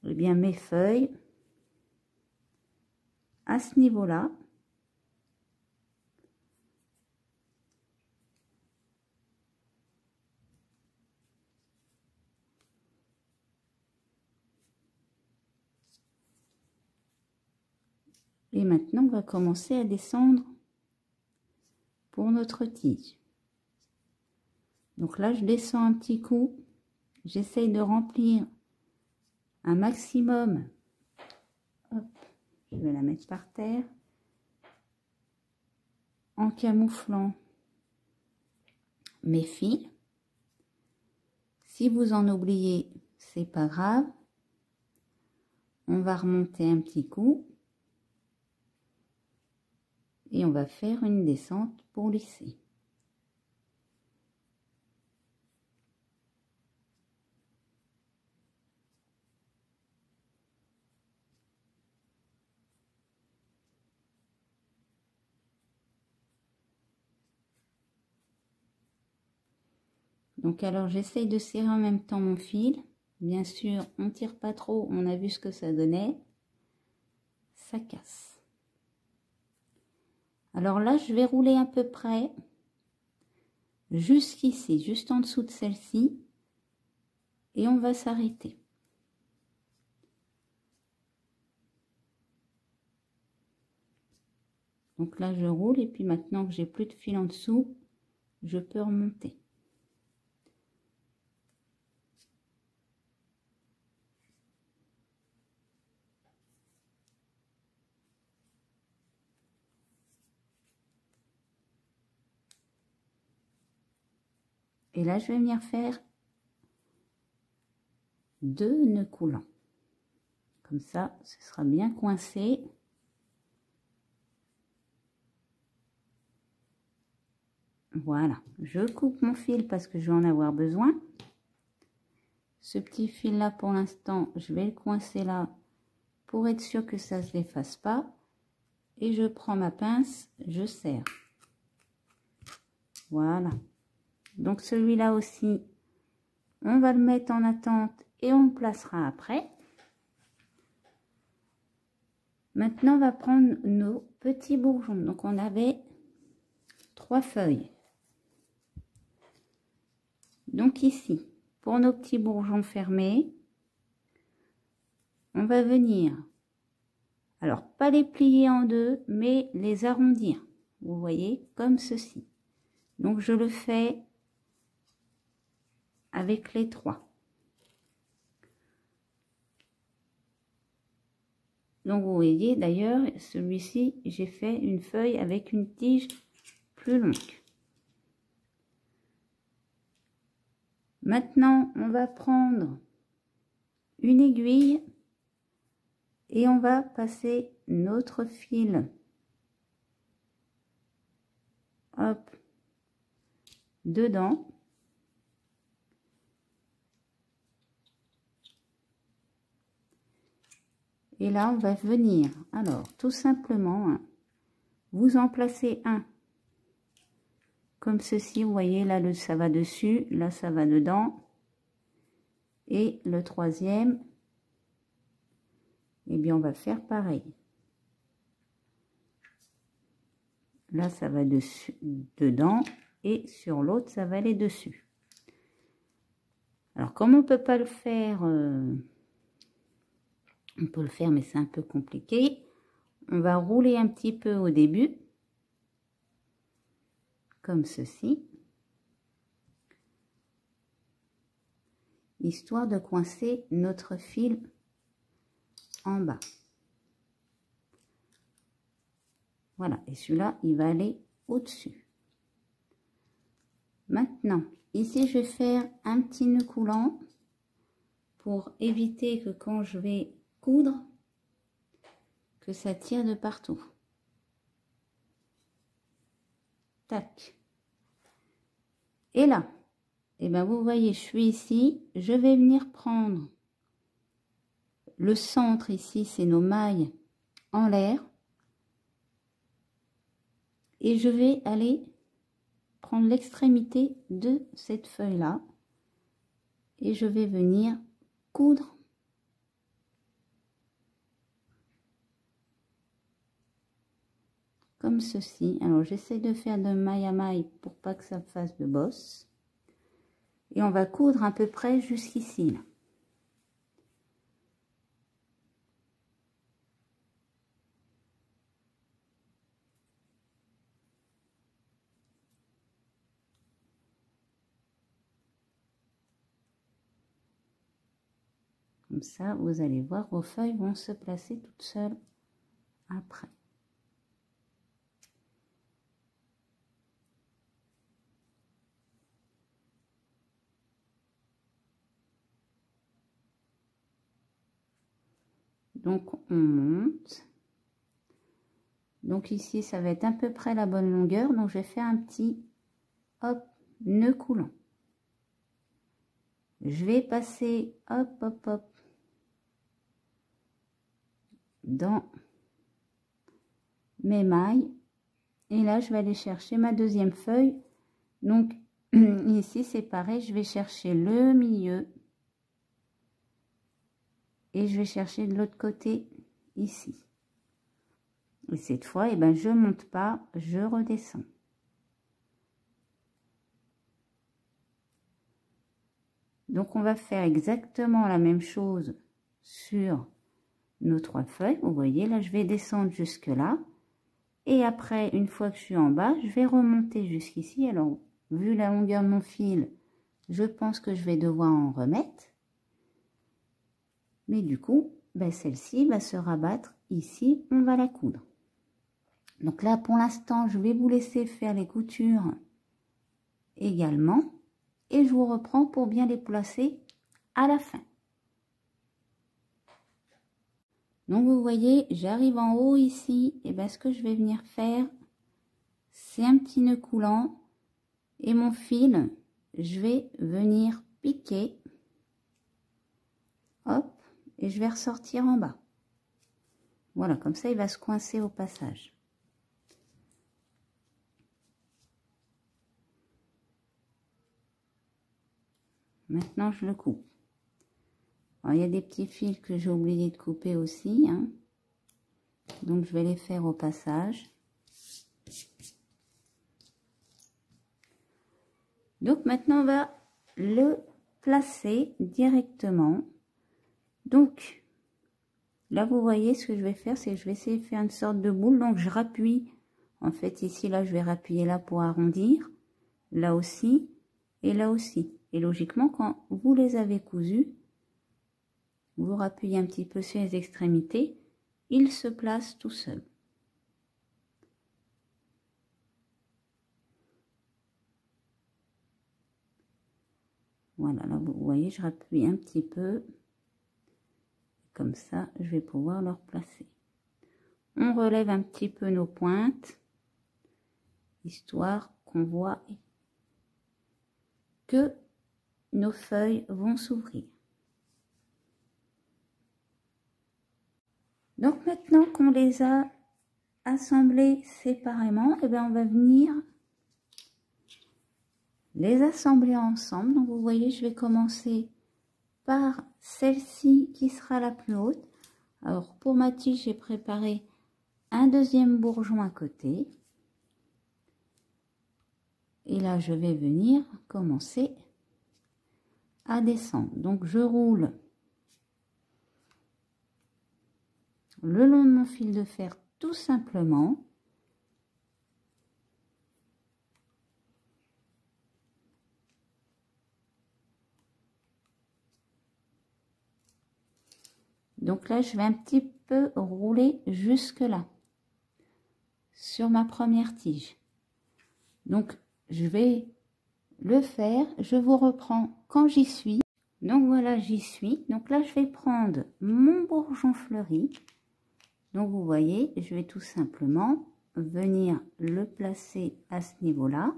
eh bien, mes feuilles à ce niveau-là. Et maintenant, on va commencer à descendre pour notre tige. Donc là, je descends un petit coup. J'essaye de remplir un maximum. Hop, je vais la mettre par terre. En camouflant mes fils. Si vous en oubliez, c'est pas grave. On va remonter un petit coup. Et on va faire une descente pour lisser. Donc alors j'essaye de serrer en même temps mon fil. Bien sûr, on tire pas trop, on a vu ce que ça donnait. Ça casse. Alors là, je vais rouler à peu près jusqu'ici, juste en dessous de celle-ci. Et on va s'arrêter. Donc là, je roule et puis maintenant que j'ai plus de fil en dessous, je peux remonter. Et là, je vais venir faire 2 nœuds coulants. Comme ça, ce sera bien coincé. Voilà, je coupe mon fil parce que je vais en avoir besoin. Ce petit fil là, pour l'instant, je vais le coincer là pour être sûr que ça ne se défasse pas. Et je prends ma pince, je serre. Voilà. Donc celui-là aussi, on va le mettre en attente et on le placera après. Maintenant, on va prendre nos petits bourgeons. Donc on avait 3 feuilles. Donc ici, pour nos petits bourgeons fermés, on va venir, alors pas les plier en deux, mais les arrondir. Vous voyez, comme ceci. Donc je le fais avec les 3. Donc vous voyez d'ailleurs, celui-ci, j'ai fait une feuille avec une tige plus longue. Maintenant, on va prendre une aiguille et on va passer notre fil. Hop, dedans. Et là, on va venir, alors, tout simplement, vous en placez un. Comme ceci, vous voyez, là, ça va dessus, là, ça va dedans. Et le troisième, eh bien, on va faire pareil. Là, ça va dessus, dedans, et sur l'autre, ça va aller dessus. Alors, comme on peut pas le faire, on peut le faire, mais c'est un peu compliqué. On va rouler un petit peu au début, comme ceci, histoire de coincer notre fil en bas. Voilà, et celui-là, il va aller au-dessus. Maintenant, ici, je vais faire un petit nœud coulant pour éviter que quand je vais coudre, que ça tire de partout. Tac. Et là, et ben vous voyez, je suis ici, je vais venir prendre le centre ici, c'est nos mailles en l'air. Et je vais aller prendre l'extrémité de cette feuille-là. Et je vais venir coudre comme ceci. Alors j'essaie de faire de maille à maille pour pas que ça fasse de bosse. Et on va coudre à peu près jusqu'ici là. Comme ça, vous allez voir, vos feuilles vont se placer toutes seules après. Donc, on monte. Donc ici, ça va être à peu près la bonne longueur. Donc je vais faire un petit, hop, nœud coulant. Je vais passer, hop, hop, hop, dans mes mailles. Et là, je vais aller chercher ma deuxième feuille. Donc ici, c'est pareil, je vais chercher le milieu. Et je vais chercher de l'autre côté, ici. Et cette fois, eh ben, je monte pas, je redescends. Donc, on va faire exactement la même chose sur nos 3 feuilles. Vous voyez, là, je vais descendre jusque là. Et après, une fois que je suis en bas, je vais remonter jusqu'ici. Alors, vu la longueur de mon fil, je pense que je vais devoir en remettre. Mais du coup, ben, celle-ci va se rabattre ici. On va la coudre. Donc là, pour l'instant, je vais vous laisser faire les coutures également. Et je vous reprends pour bien les placer à la fin. Donc vous voyez, j'arrive en haut ici. Et bien ce que je vais venir faire, c'est un petit nœud coulant. Et mon fil, je vais venir piquer. Hop. Et je vais ressortir en bas. Voilà, comme ça il va se coincer au passage. Maintenant, je le coupe. Alors, il y a des petits fils que j'ai oublié de couper aussi. Hein. Donc, je vais les faire au passage. Donc, maintenant, on va le placer directement. Donc, là, vous voyez, ce que je vais faire, c'est que je vais essayer de faire une sorte de boule. Donc, je rappuie. En fait, ici, là, je vais rappuyer là pour arrondir. Là aussi. Et là aussi. Et logiquement, quand vous les avez cousus, vous rappuyez un petit peu sur les extrémités, il se place tout seul. Voilà, là vous voyez, je rappuie un petit peu. Comme ça, je vais pouvoir le replacer. On relève un petit peu nos pointes, histoire qu'on voit que nos feuilles vont s'ouvrir. Donc maintenant qu'on les a assemblées séparément, et bien on va venir les assembler ensemble. Donc vous voyez, je vais commencer par celle-ci qui sera la plus haute. Alors pour ma tige, j'ai préparé un deuxième bourgeon à côté. Et là, je vais venir commencer à descendre. Donc je roule le long de mon fil de fer tout simplement. Donc là, je vais un petit peu rouler jusque là sur ma première tige. Donc je vais le faire, je vous reprends quand j'y suis. Donc voilà, j'y suis. Donc là, je vais prendre mon bourgeon fleuri. Donc vous voyez, je vais tout simplement venir le placer à ce niveau-là.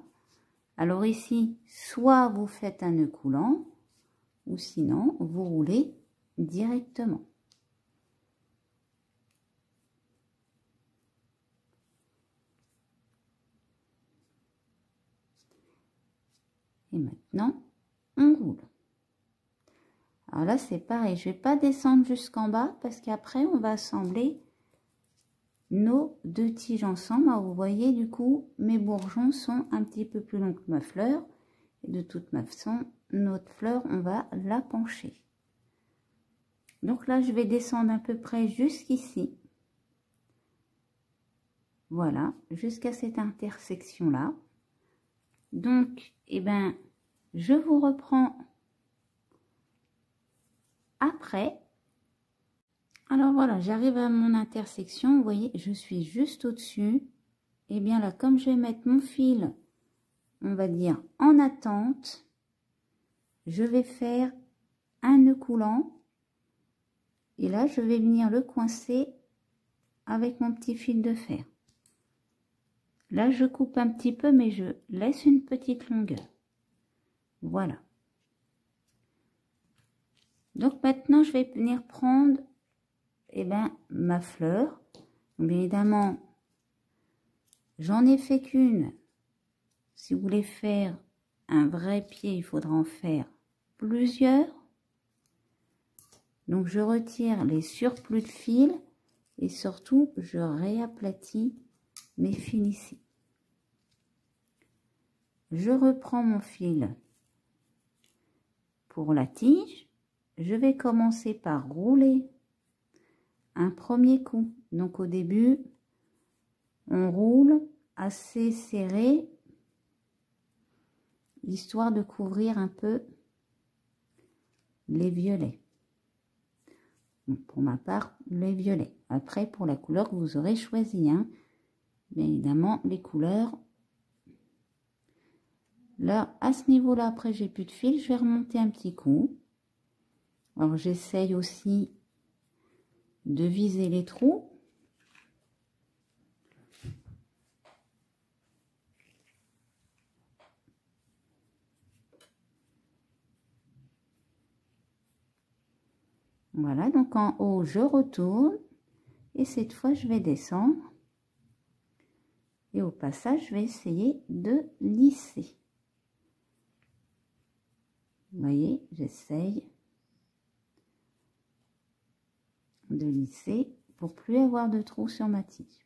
Alors ici, soit vous faites un nœud coulant, ou sinon, vous roulez directement. Et maintenant, on roule. Alors là, c'est pareil, je ne vais pas descendre jusqu'en bas parce qu'après, on va assembler nos 2 tiges ensemble. Alors, vous voyez, du coup, mes bourgeons sont un petit peu plus longs que ma fleur. Et de toute façon, notre fleur, on va la pencher. Donc là, je vais descendre à peu près jusqu'ici. Voilà, jusqu'à cette intersection-là. Donc, eh ben, je vous reprends après. Alors voilà, j'arrive à mon intersection. Vous voyez, je suis juste au-dessus. Et bien là, comme je vais mettre mon fil, on va dire en attente, je vais faire un nœud coulant. Et là, je vais venir le coincer avec mon petit fil de fer. Là, je coupe un petit peu, mais je laisse une petite longueur. Voilà. Donc maintenant, je vais venir prendre ma fleur. Bien évidemment, j'en ai fait qu'une. Si vous voulez faire un vrai pied, il faudra en faire plusieurs. Donc, je retire les surplus de fil et surtout, je réaplatis mes fils ici. Je reprends mon fil pour la tige. Je vais commencer par rouler un premier coup. Donc, au début, on roule assez serré, histoire de couvrir un peu les violets. Donc, pour ma part, les violets. Après, pour la couleur que vous aurez choisi, hein. Bien évidemment, les couleurs. Là, à ce niveau-là, après, j'ai plus de fil. Je vais remonter un petit coup. Alors, j'essaye aussi de viser les trous. Voilà, donc en haut, je retourne. Et cette fois, je vais descendre. Et au passage, je vais essayer de lisser. Vous voyez, j'essaye de lisser pour plus avoir de trous sur ma tige.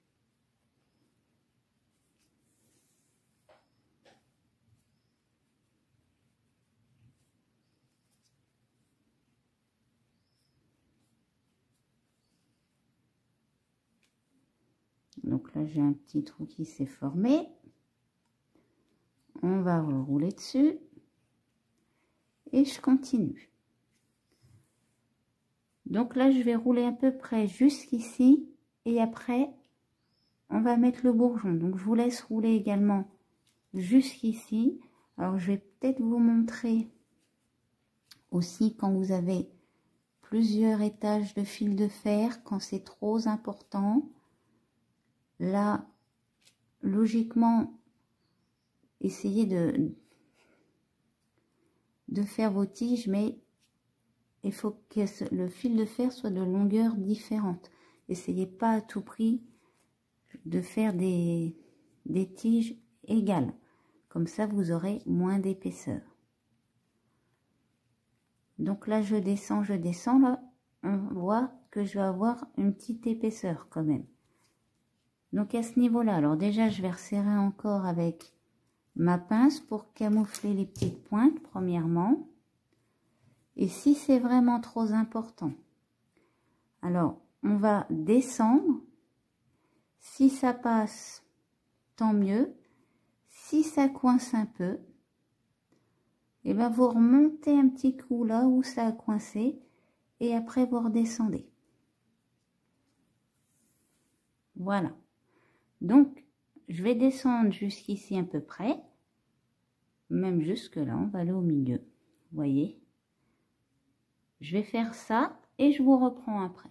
Donc là, j'ai un petit trou qui s'est formé. On va rouler dessus. Et je continue. Donc là, je vais rouler à peu près jusqu'ici. Et après, on va mettre le bourgeon. Donc, je vous laisse rouler également jusqu'ici. Alors, je vais peut-être vous montrer aussi quand vous avez plusieurs étages de fil de fer, quand c'est trop important. Là, logiquement, essayez de faire vos tiges, mais il faut que le fil de fer soit de longueur différente. Essayez pas à tout prix de faire des tiges égales. Comme ça, vous aurez moins d'épaisseur. Donc là, je descends. Là, on voit que je vais avoir une petite épaisseur quand même. Donc à ce niveau-là, alors déjà, je vais resserrer encore avec ma pince pour camoufler les petites pointes, premièrement. Et si c'est vraiment trop important, alors on va descendre. Si ça passe, tant mieux. Si ça coince un peu, et ben vous remontez un petit coup là où ça a coincé et après vous redescendez. Voilà. Donc, je vais descendre jusqu'ici à peu près. Même jusque là, on va aller au milieu. Vous voyez? Je vais faire ça et je vous reprends après.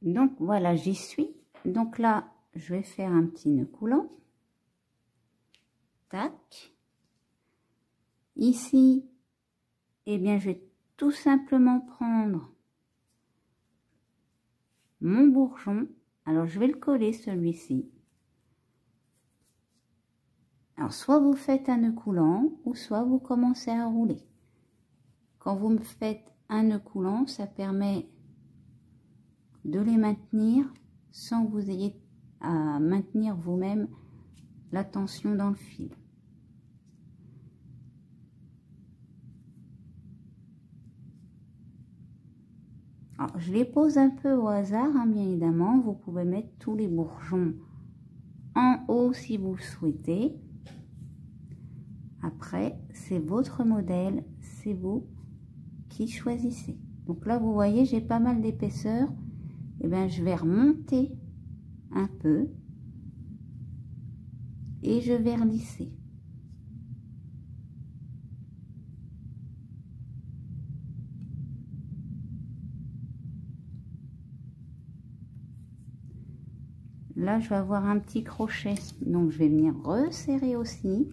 Donc, voilà, j'y suis. Donc là, je vais faire un petit nœud coulant. Tac. Ici, eh bien, je vais tout simplement prendre mon bourgeon. Alors, je vais le coller, celui-ci. Alors, soit vous faites un nœud coulant, ou soit vous commencez à rouler. Quand vous me faites un nœud coulant, ça permet de les maintenir sans que vous ayez à maintenir vous-même la tension dans le fil. Alors, je les pose un peu au hasard, hein, bien évidemment. Vous pouvez mettre tous les bourgeons en haut si vous le souhaitez. Après, c'est votre modèle, c'est vous qui choisissez. Donc là, vous voyez, j'ai pas mal d'épaisseur. Et bien, je vais remonter un peu et je vais relisser. là je vais avoir un petit crochet, donc je vais venir resserrer aussi.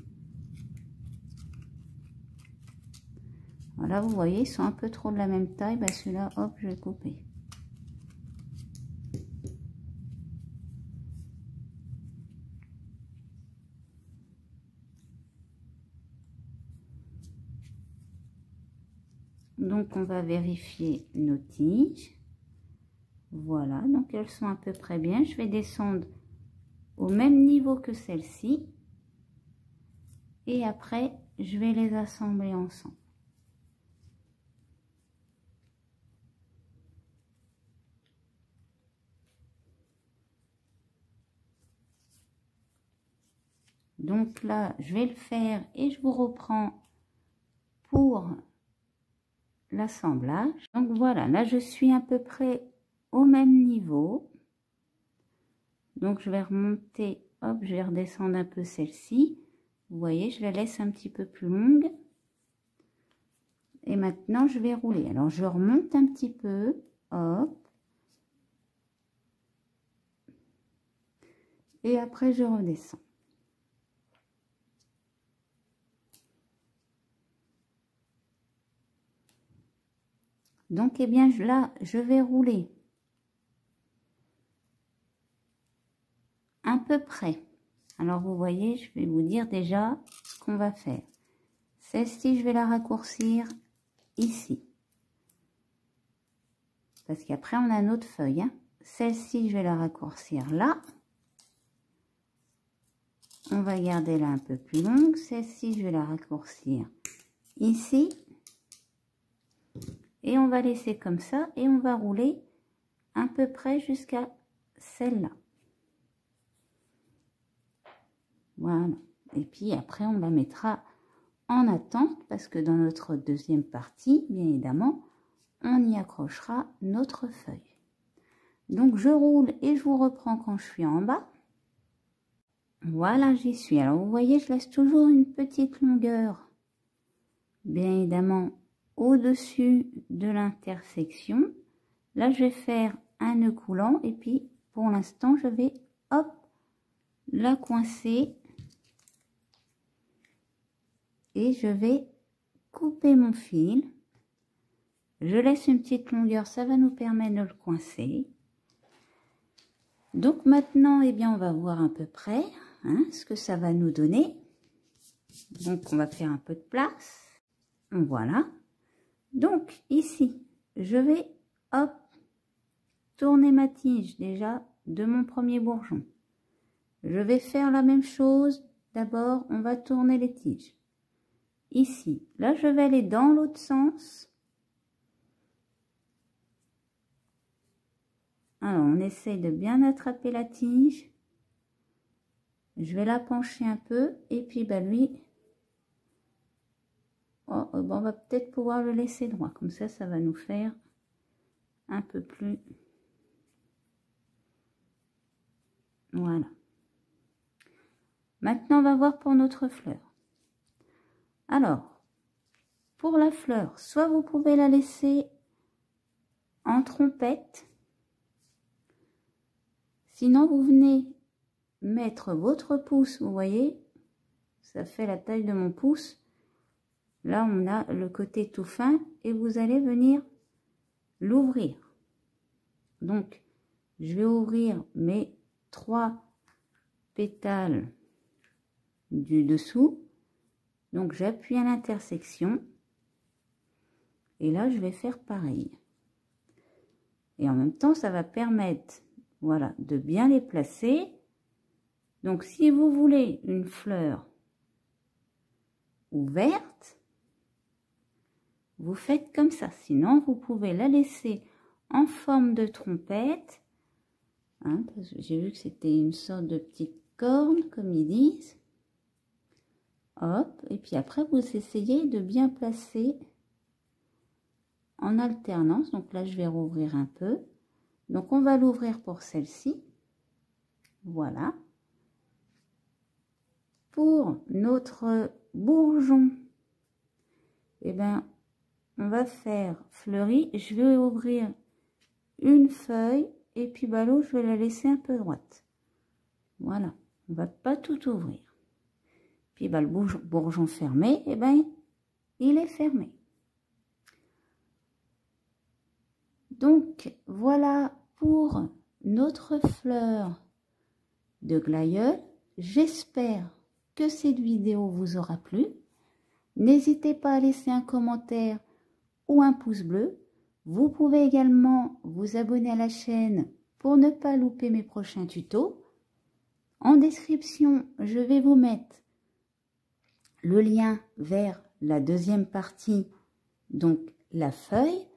Voilà, vous voyez, ils sont un peu trop de la même taille. Bah, celui-là, hop, je vais couper. Donc, on va vérifier nos tiges. Voilà, donc elles sont à peu près bien. Je vais descendre au même niveau que celle-ci. Et après, je vais les assembler ensemble. Donc là, je vais le faire et je vous reprends pour l'assemblage. Donc voilà, là je suis à peu près au même niveau. Donc je vais remonter, hop, je vais redescendre un peu celle-ci. Vous voyez, je la laisse un petit peu plus longue. Et maintenant je vais rouler. Alors je remonte un petit peu, hop. Et après je redescends. Donc, eh bien, là, je vais rouler à peu près. Alors, vous voyez, je vais vous dire déjà ce qu'on va faire. Celle-ci, je vais la raccourcir ici. Parce qu'après, on a notre feuille. Hein. Celle-ci, je vais la raccourcir là. On va garder là un peu plus longue. Celle-ci, je vais la raccourcir ici. Et on va laisser comme ça. Et on va rouler à peu près jusqu'à celle-là. Voilà. Et puis après, on la mettra en attente parce que dans notre deuxième partie, bien évidemment, on y accrochera notre feuille. Donc, je roule et je vous reprends quand je suis en bas. Voilà, j'y suis. Alors, vous voyez, je laisse toujours une petite longueur, bien évidemment, au-dessus de l'intersection. Là, je vais faire un nœud coulant et puis, pour l'instant, je vais, hop, la coincer. Et je vais couper mon fil. Je laisse une petite longueur, ça va nous permettre de le coincer. Donc maintenant, eh bien, on va voir à peu près ce que ça va nous donner. Donc, on va faire un peu de place. Voilà. Donc, ici, je vais, hop, tourner ma tige déjà de mon premier bourgeon. Je vais faire la même chose. D'abord, on va tourner les tiges. Ici, là, je vais aller dans l'autre sens. Alors, on essaye de bien attraper la tige. Je vais la pencher un peu. Et puis, bah, lui, oh, bon, on va peut-être pouvoir le laisser droit. Comme ça, ça va nous faire un peu plus. Voilà. Maintenant, on va voir pour notre fleur. Alors, pour la fleur, soit vous pouvez la laisser en trompette. Sinon, vous venez mettre votre pouce, vous voyez, ça fait la taille de mon pouce. Là, on a le côté tout fin et vous allez venir l'ouvrir. Donc, je vais ouvrir mes 3 pétales du dessous. Donc, j'appuie à l'intersection. Et là, je vais faire pareil. Et en même temps, ça va permettre, voilà, de bien les placer. Donc, si vous voulez une fleur ouverte, vous faites comme ça. Sinon, vous pouvez la laisser en forme de trompette. Hein, parce que j'ai vu que c'était une sorte de petite corne, comme ils disent. Hop, et puis après, vous essayez de bien placer en alternance. Donc là, je vais rouvrir un peu. Donc, on va l'ouvrir pour celle-ci. Voilà. Pour notre bourgeon, eh ben, on va faire fleuri. Je vais ouvrir une feuille et puis bah, l'autre, je vais la laisser un peu droite. Voilà, on va pas tout ouvrir. Puis bah, le bourgeon fermé, eh ben, il est fermé. Donc, voilà pour notre fleur de glaïeul. J'espère que cette vidéo vous aura plu. N'hésitez pas à laisser un commentaire ou un pouce bleu. Vous pouvez également vous abonner à la chaîne pour ne pas louper mes prochains tutos. En description, je vais vous mettre le lien vers la deuxième partie, donc la feuille.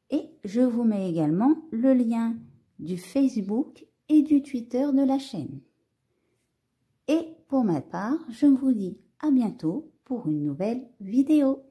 Et je vous mets également le lien du Facebook et du Twitter de la chaîne. Et pour ma part, je vous dis à bientôt pour une nouvelle vidéo.